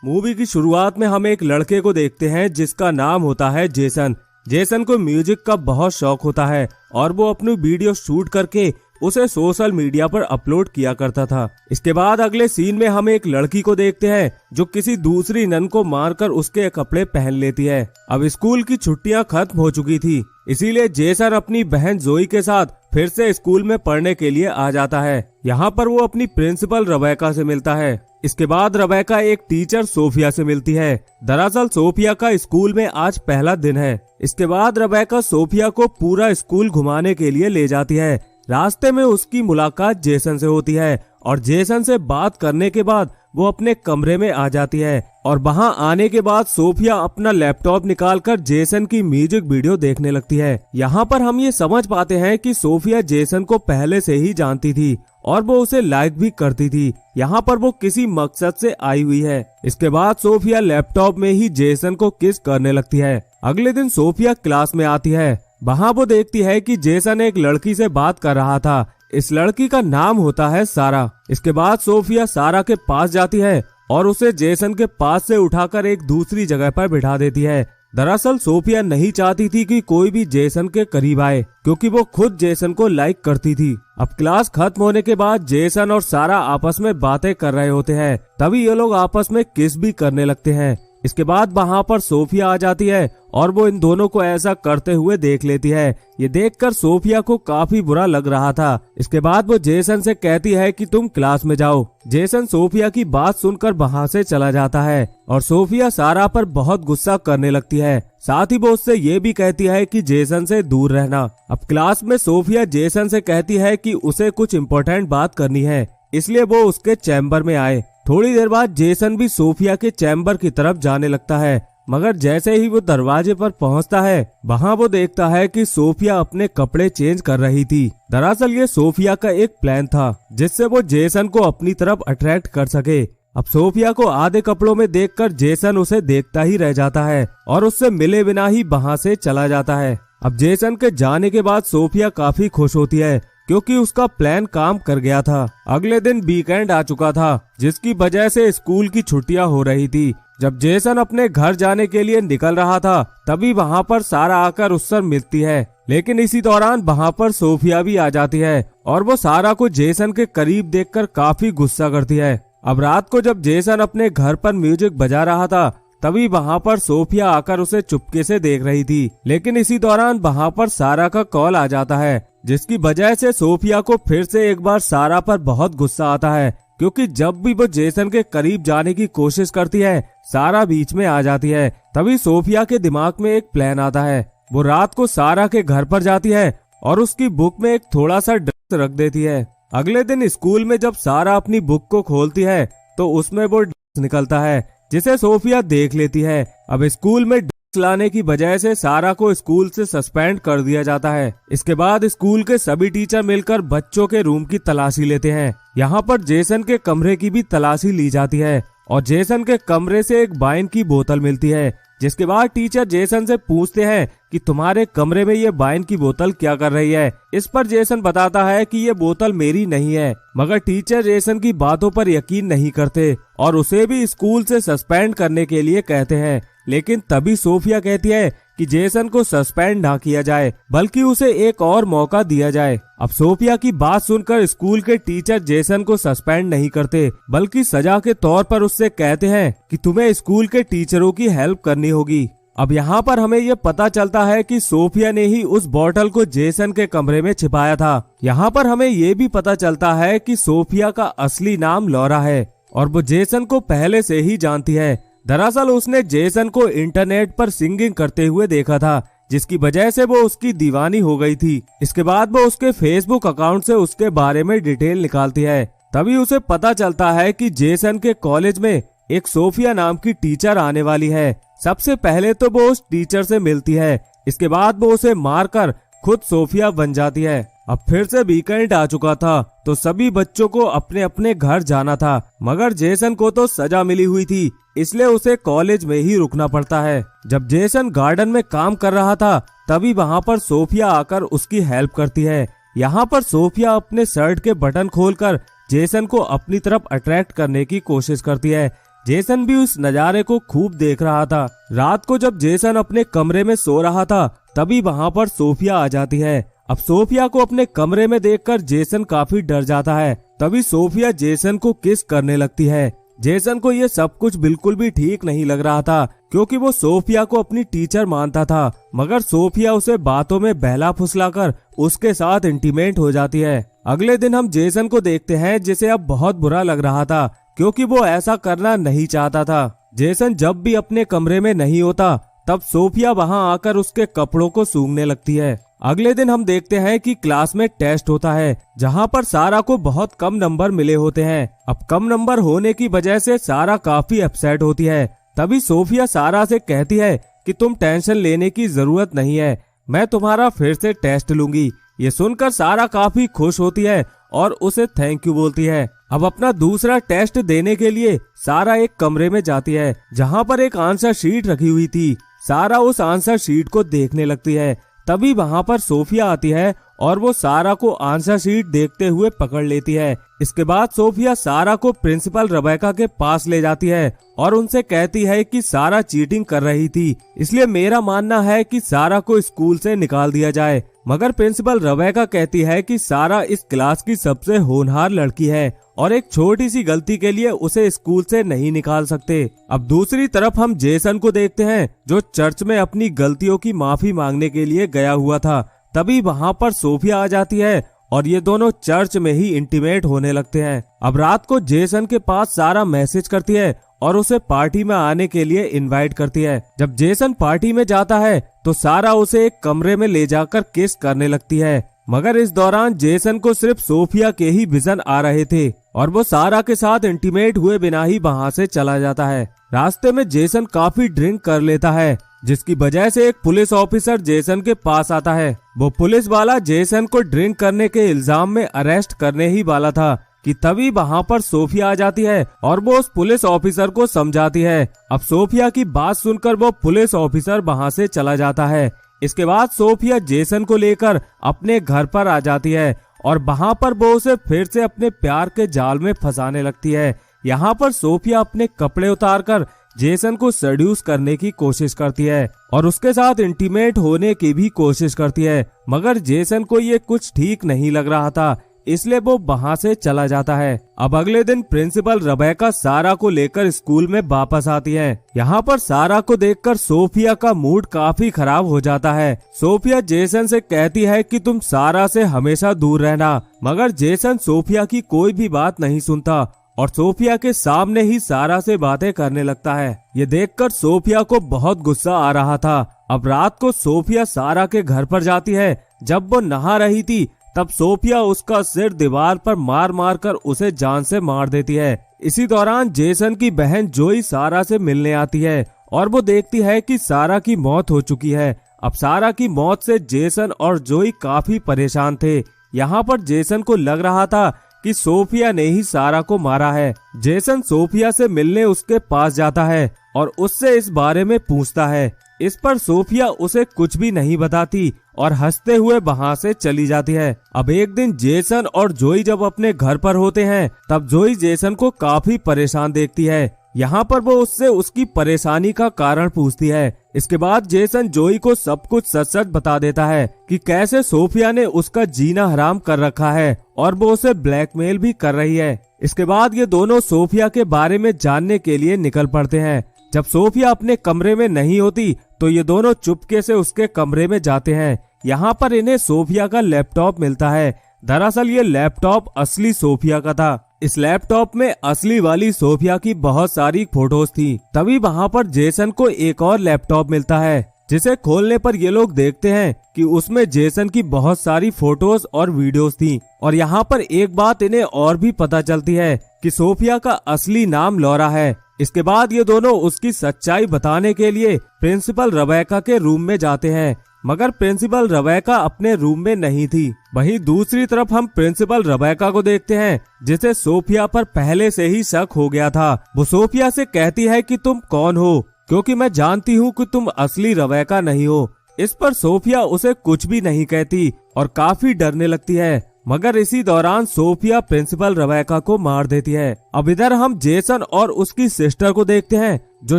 Movie की शुरुआत में हम एक लड़के को देखते हैं जिसका नाम होता है जेसन। जेसन को म्यूजिक का बहुत शौक होता है और वो अपनी वीडियो शूट करके उसे सोशल मीडिया पर अपलोड किया करता था। इसके बाद अगले सीन में हम एक लड़की को देखते हैं जो किसी दूसरी नन को मारकर उसके कपड़े पहन लेती है। अब स्कूल की छुट्टियां खत्म हो चुकी थी, इसीलिए जेसन अपनी बहन जोई के साथ फिर से स्कूल में पढ़ने के लिए आ जाता है। यहाँ पर वो अपनी प्रिंसिपल रबैका से मिलता है। इसके बाद रबैका एक टीचर सोफिया से मिलती है। दरअसल सोफिया का स्कूल में आज पहला दिन है। इसके बाद रबैका सोफिया को पूरा स्कूल घुमाने के लिए ले जाती है। रास्ते में उसकी मुलाकात जेसन से होती है और जेसन से बात करने के बाद वो अपने कमरे में आ जाती है और वहां आने के बाद सोफिया अपना लैपटॉप निकालकर जेसन की म्यूजिक वीडियो देखने लगती है। यहाँ पर हम ये समझ पाते हैं कि सोफिया जेसन को पहले से ही जानती थी और वो उसे लाइक भी करती थी। यहाँ पर वो किसी मकसद से आई हुई है। इसके बाद सोफिया लैपटॉप में ही जेसन को किस करने लगती है। अगले दिन सोफिया क्लास में आती है। वहाँ वो देखती है कि जेसन एक लड़की से बात कर रहा था। इस लड़की का नाम होता है सारा। इसके बाद सोफिया सारा के पास जाती है और उसे जेसन के पास से उठाकर एक दूसरी जगह पर बिठा देती है। दरअसल सोफिया नहीं चाहती थी कि कोई भी जेसन के करीब आए, क्योंकि वो खुद जेसन को लाइक करती थी। अब क्लास खत्म होने के बाद जेसन और सारा आपस में बातें कर रहे होते हैं। तभी ये लोग आपस में किस भी करने लगते हैं। इसके बाद वहाँ पर सोफिया आ जाती है और वो इन दोनों को ऐसा करते हुए देख लेती है। ये देखकर सोफिया को काफी बुरा लग रहा था। इसके बाद वो जेसन से कहती है कि तुम क्लास में जाओ। जेसन सोफिया की बात सुनकर वहाँ से चला जाता है और सोफिया सारा पर बहुत गुस्सा करने लगती है। साथ ही वो उससे ये भी कहती है कि जेसन से दूर रहना। अब क्लास में सोफिया जेसन से कहती है कि उसे कुछ इम्पोर्टेंट बात करनी है, इसलिए वो उसके चैम्बर में आए। थोड़ी देर बाद जेसन भी सोफिया के चैम्बर की तरफ जाने लगता है, मगर जैसे ही वो दरवाजे पर पहुंचता है वहां वो देखता है कि सोफिया अपने कपड़े चेंज कर रही थी। दरअसल ये सोफिया का एक प्लान था जिससे वो जेसन को अपनी तरफ अट्रैक्ट कर सके। अब सोफिया को आधे कपड़ों में देखकर जेसन उसे देखता ही रह जाता है और उससे मिले बिना ही वहां से चला जाता है। अब जेसन के जाने के बाद सोफिया काफी खुश होती है क्योंकि उसका प्लान काम कर गया था। अगले दिन वीकेंड आ चुका था, जिसकी वजह से स्कूल की छुट्टियां हो रही थी। जब जेसन अपने घर जाने के लिए निकल रहा था तभी वहां पर सारा आकर उससे मिलती है, लेकिन इसी दौरान वहां पर सोफिया भी आ जाती है और वो सारा को जेसन के करीब देखकर काफी गुस्सा करती है। अब रात को जब जेसन अपने घर पर म्यूजिक बजा रहा था तभी वहां पर सोफिया आकर उसे चुपके से देख रही थी, लेकिन इसी दौरान वहां पर सारा का कॉल आ जाता है, जिसकी वजह से सोफिया को फिर से एक बार सारा पर बहुत गुस्सा आता है, क्योंकि जब भी वो जेसन के करीब जाने की कोशिश करती है सारा बीच में आ जाती है। तभी सोफिया के दिमाग में एक प्लान आता है। वो रात को सारा के घर पर जाती है और उसकी बुक में एक थोड़ा सा ड्रग्स रख देती है। अगले दिन स्कूल में जब सारा अपनी बुक को खोलती है तो उसमें वो ड्रग्स निकलता है, जिसे सोफिया देख लेती है। अब स्कूल में लाने की वजह से सारा को स्कूल से सस्पेंड कर दिया जाता है। इसके बाद स्कूल के सभी टीचर मिलकर बच्चों के रूम की तलाशी लेते हैं। यहाँ पर जेसन के कमरे की भी तलाशी ली जाती है और जेसन के कमरे से एक वाइन की बोतल मिलती है, जिसके बाद टीचर जेसन से पूछते हैं कि तुम्हारे कमरे में ये वाइन की बोतल क्या कर रही है। इस पर जेसन बताता है कि ये बोतल मेरी नहीं है, मगर टीचर जेसन की बातों पर यकीन नहीं करते और उसे भी स्कूल से सस्पेंड करने के लिए कहते हैं। लेकिन तभी सोफिया कहती है कि जेसन को सस्पेंड ना किया जाए, बल्कि उसे एक और मौका दिया जाए। अब सोफिया की बात सुनकर स्कूल के टीचर जेसन को सस्पेंड नहीं करते, बल्कि सजा के तौर पर उससे कहते हैं कि तुम्हें स्कूल के टीचरों की हेल्प करनी होगी। अब यहाँ पर हमें ये पता चलता है कि सोफिया ने ही उस बोतल को जेसन के कमरे में छिपाया था। यहाँ पर हमें ये भी पता चलता है कि सोफिया का असली नाम लॉरा है और वो जेसन को पहले से ही जानती है। दरअसल उसने जेसन को इंटरनेट पर सिंगिंग करते हुए देखा था, जिसकी वजह से वो उसकी दीवानी हो गई थी। इसके बाद वो उसके फेसबुक अकाउंट से उसके बारे में डिटेल निकालती है। तभी उसे पता चलता है कि जेसन के कॉलेज में एक सोफिया नाम की टीचर आने वाली है। सबसे पहले तो वो उस टीचर से मिलती है, इसके बाद वो उसे मारकर खुद सोफिया बन जाती है। अब फिर से वीकेंड आ चुका था तो सभी बच्चों को अपने अपने घर जाना था, मगर जेसन को तो सजा मिली हुई थी, इसलिए उसे कॉलेज में ही रुकना पड़ता है। जब जेसन गार्डन में काम कर रहा था तभी वहाँ पर सोफिया आकर उसकी हेल्प करती है। यहाँ पर सोफिया अपने शर्ट के बटन खोलकर जेसन को अपनी तरफ अट्रैक्ट करने की कोशिश करती है। जेसन भी उस नजारे को खूब देख रहा था। रात को जब जेसन अपने कमरे में सो रहा था तभी वहाँ पर सोफिया आ जाती है। अब सोफिया को अपने कमरे में देखकर जेसन काफी डर जाता है। तभी सोफिया जेसन को किस करने लगती है। जेसन को ये सब कुछ बिल्कुल भी ठीक नहीं लग रहा था क्योंकि वो सोफिया को अपनी टीचर मानता था, मगर सोफिया उसे बातों में बहला फुसलाकर उसके साथ इंटीमेट हो जाती है। अगले दिन हम जेसन को देखते हैं जिसे अब बहुत बुरा लग रहा था क्योंकि वो ऐसा करना नहीं चाहता था। जेसन जब भी अपने कमरे में नहीं होता तब सोफिया वहां आकर उसके कपड़ों को सूंघने लगती है। अगले दिन हम देखते हैं कि क्लास में टेस्ट होता है जहां पर सारा को बहुत कम नंबर मिले होते हैं। अब कम नंबर होने की वजह से सारा काफी अपसेट होती है। तभी सोफिया सारा से कहती है कि तुम टेंशन लेने की जरूरत नहीं है, मैं तुम्हारा फिर से टेस्ट लूंगी। ये सुनकर सारा काफी खुश होती है और उसे थैंक यू बोलती है। अब अपना दूसरा टेस्ट देने के लिए सारा एक कमरे में जाती है जहां पर एक आंसर शीट रखी हुई थी। सारा उस आंसर शीट को देखने लगती है। तभी वहां पर सोफिया आती है और वो सारा को आंसर शीट देखते हुए पकड़ लेती है। इसके बाद सोफिया सारा को प्रिंसिपल रबेका के पास ले जाती है और उनसे कहती है कि सारा चीटिंग कर रही थी, इसलिए मेरा मानना है कि सारा को स्कूल से निकाल दिया जाए। मगर प्रिंसिपल रबेका कहती है कि सारा इस क्लास की सबसे होनहार लड़की है और एक छोटी सी गलती के लिए उसे स्कूल से नहीं निकाल सकते। अब दूसरी तरफ हम जेसन को देखते हैं जो चर्च में अपनी गलतियों की माफी मांगने के लिए गया हुआ था। तभी वहां पर सोफिया आ जाती है और ये दोनों चर्च में ही इंटीमेट होने लगते हैं। अब रात को जेसन के पास सारा मैसेज करती है और उसे पार्टी में आने के लिए इनवाइट करती है। जब जेसन पार्टी में जाता है तो सारा उसे एक कमरे में ले जाकर किस करने लगती है, मगर इस दौरान जेसन को सिर्फ सोफिया के ही विजन आ रहे थे और वो सारा के साथ इंटीमेट हुए बिना ही वहाँ से चला जाता है। रास्ते में जेसन काफी ड्रिंक कर लेता है जिसकी वजह से एक पुलिस ऑफिसर जेसन के पास आता है। वो पुलिस वाला जेसन को ड्रिंक करने के इल्जाम में अरेस्ट करने ही वाला था कि तभी वहाँ पर सोफिया आ जाती है और वो उस पुलिस ऑफिसर को समझाती है। अब सोफिया की बात सुनकर वो पुलिस ऑफिसर वहाँ से चला जाता है। इसके बाद सोफिया जेसन को लेकर अपने घर पर आ जाती है और वहाँ पर वो उसे फिर से अपने प्यार के जाल में फंसाने लगती है। यहाँ पर सोफिया अपने कपड़े उतारकर जेसन को सेड्यूस करने की कोशिश करती है और उसके साथ इंटीमेट होने की भी कोशिश करती है, मगर जेसन को ये कुछ ठीक नहीं लग रहा था, इसलिए वो वहाँ से चला जाता है। अब अगले दिन प्रिंसिपल रबेका सारा को लेकर स्कूल में वापस आती है। यहाँ पर सारा को देखकर सोफिया का मूड काफी खराब हो जाता है। सोफिया जेसन से कहती है कि तुम सारा से हमेशा दूर रहना, मगर जेसन सोफिया की कोई भी बात नहीं सुनता और सोफिया के सामने ही सारा से बातें करने लगता है। ये देखकर सोफिया को बहुत गुस्सा आ रहा था। अब रात को सोफिया सारा के घर पर जाती है। जब वो नहा रही थी तब सोफिया उसका सिर दीवार पर मार मार कर उसे जान से मार देती है। इसी दौरान जेसन की बहन जोई सारा से मिलने आती है और वो देखती है कि सारा की मौत हो चुकी है। अब सारा की मौत से जेसन और जोई काफी परेशान थे। यहाँ पर जेसन को लग रहा था कि सोफिया ने ही सारा को मारा है। जेसन सोफिया से मिलने उसके पास जाता है और उससे इस बारे में पूछता है। इस पर सोफिया उसे कुछ भी नहीं बताती और हंसते हुए वहाँ से चली जाती है। अब एक दिन जेसन और जोई जब अपने घर पर होते हैं तब जोई जेसन को काफी परेशान देखती है। यहाँ पर वो उससे उसकी परेशानी का कारण पूछती है। इसके बाद जेसन जोई को सब कुछ सच सच बता देता है कि कैसे सोफिया ने उसका जीना हराम कर रखा है और वो उसे ब्लैकमेल भी कर रही है। इसके बाद ये दोनों सोफिया के बारे में जानने के लिए निकल पड़ते हैं। जब सोफिया अपने कमरे में नहीं होती तो ये दोनों चुपके से उसके कमरे में जाते हैं। यहाँ पर इन्हें सोफिया का लैपटॉप मिलता है। दरअसल ये लैपटॉप असली सोफिया का था। इस लैपटॉप में असली वाली सोफिया की बहुत सारी फोटोज थी। तभी वहाँ पर जेसन को एक और लैपटॉप मिलता है जिसे खोलने पर ये लोग देखते हैं कि उसमें जेसन की बहुत सारी फोटोज और वीडियोस थी। और यहाँ पर एक बात इन्हें और भी पता चलती है कि सोफिया का असली नाम लॉरा है। इसके बाद ये दोनों उसकी सच्चाई बताने के लिए प्रिंसिपल रबेका के रूम में जाते हैं, मगर प्रिंसिपल रबेका अपने रूम में नहीं थी। वहीं दूसरी तरफ हम प्रिंसिपल रबेका को देखते हैं जिसे सोफिया पर पहले से ही शक हो गया था। वो सोफिया से कहती है कि तुम कौन हो, क्योंकि मैं जानती हूँ कि तुम असली रबेका नहीं हो। इस पर सोफिया उसे कुछ भी नहीं कहती और काफी डरने लगती है। मगर इसी दौरान सोफिया प्रिंसिपल रेबेका को मार देती है। अब इधर हम जेसन और उसकी सिस्टर को देखते हैं जो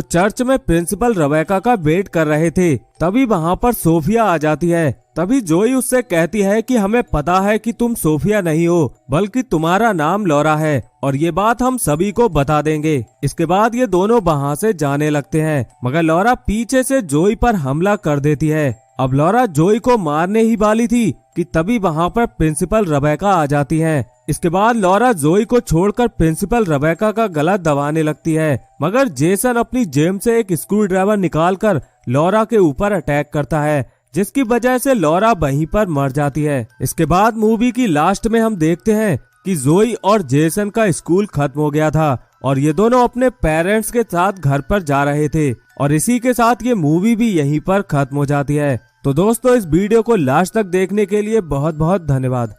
चर्च में प्रिंसिपल रेबेका का वेट कर रहे थे। तभी वहाँ पर सोफिया आ जाती है। तभी जोई उससे कहती है कि हमें पता है कि तुम सोफिया नहीं हो बल्कि तुम्हारा नाम लॉरा है और ये बात हम सभी को बता देंगे। इसके बाद ये दोनों वहाँ से जाने लगते हैं मगर लॉरा पीछे से जोई पर हमला कर देती है। अब लॉरा जोई को मारने ही वाली थी कि तभी वहाँ पर प्रिंसिपल रेबेका आ जाती है। इसके बाद लॉरा जोई को छोड़कर प्रिंसिपल रेबेका का गला दबाने लगती है मगर जेसन अपनी जेब से एक स्क्रू ड्राइवर निकालकर लॉरा के ऊपर अटैक करता है जिसकी वजह से लॉरा वहीं पर मर जाती है। इसके बाद मूवी की लास्ट में हम देखते हैं कि जोई और जेसन का स्कूल खत्म हो गया था और ये दोनों अपने पेरेंट्स के साथ घर पर जा रहे थे और इसी के साथ ये मूवी भी यहीं पर खत्म हो जाती है। तो दोस्तों इस वीडियो को लास्ट तक देखने के लिए बहुत बहुत धन्यवाद।